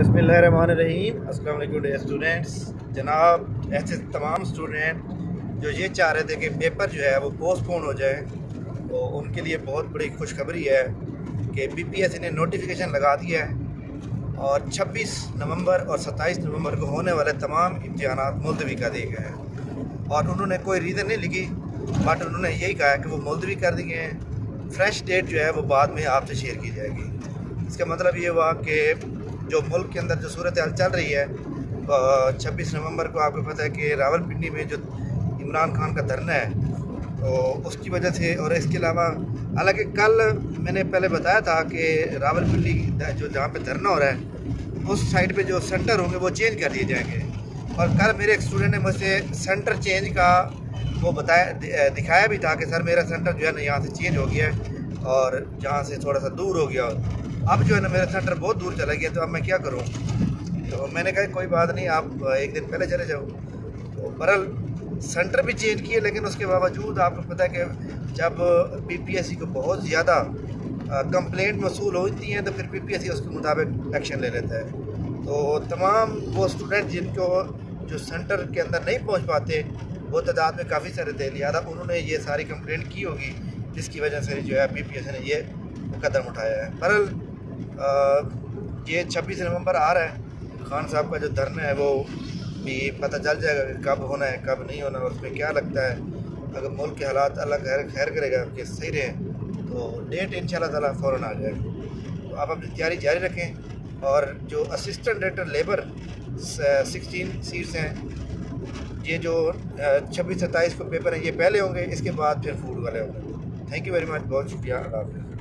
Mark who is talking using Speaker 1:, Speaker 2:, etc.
Speaker 1: बिस्मिल्लाहिर्रहमानिर्रहीम। अस्सलाम वालेकुम डियर स्टूडेंट्स। जनाब, ऐसे तमाम स्टूडेंट जो ये चाह रहे थे कि पेपर जो है वो पोस्टपोन हो जाए, तो उनके लिए बहुत बड़ी खुशखबरी है कि बीपीएससी ने नोटिफिकेशन लगा दिया है और 26 नवंबर और 27 नवंबर को होने वाले तमाम इम्तिहानात मुलतवी कर दिए गए हैं। और उन्होंने कोई रीज़न नहीं लिखी, बट उन्होंने यही कहा है कि वो मुलतवी कर दिए हैं। फ्रेश डेट जो है वो बाद में आपसे शेयर की जाएगी। इसका मतलब ये हुआ कि जो मुल्क के अंदर जो सूरत हाल चल रही है, 26 नवंबर को आपको पता है कि रावलपिंडी में जो इमरान खान का धरना है, तो उसकी वजह से, और इसके अलावा हालांकि कल मैंने पहले बताया था कि रावलपिंडी जो जहाँ पे धरना हो रहा है उस साइड पे जो सेंटर होंगे वो चेंज कर दिए जाएंगे। और कल मेरे एक स्टूडेंट ने मुझसे सेंटर चेंज का वो बताया, दिखाया भी था कि सर मेरा सेंटर जो है ना यहाँ से चेंज हो गया है और जहाँ से थोड़ा सा दूर हो गया, अब जो है ना मेरा सेंटर बहुत दूर चला गया, तो अब मैं क्या करूँ। तो मैंने कहा कोई बात नहीं, आप एक दिन पहले चले जाओ। तो बहरहाल सेंटर भी चेंज किए, लेकिन उसके बावजूद आपको पता है कि जब बीपीएससी को बहुत ज़्यादा कंप्लेंट मसूल होती हैं तो फिर बीपीएससी उसके मुताबिक एक्शन ले लेता है। तो तमाम वो स्टूडेंट जिनको जो सेंटर के अंदर नहीं पहुँच पाते, वो तादाद में काफ़ी सारे थे, लिहाजा उन्होंने ये सारी कंप्लेंट की होगी, जिसकी वजह से जो है बीपीएससी ने ये कदम उठाया है। बहरहाल ये 26 नवंबर आ रहा है, खान साहब का जो धरना है वो भी पता चल जाएगा कि कब होना है कब नहीं होना, और उसमें क्या लगता है। अगर मुल्क के हालात अल्लाह खैर करेगा कि सही रहे, तो डेट इंशाल्लाह ताला फ़ौरन आ जाएगी। तो आप अपनी तैयारी जारी रखें। और जो असिस्टेंट डायरेक्टर लेबर 16 सीट्स हैं, ये जो 26-27 को पेपर हैं, ये पहले होंगे, इसके बाद फिर फूड वाले होंगे। थैंक यू वेरी मच, बहुत शुक्रिया, अल्लाह हाफ़िज़।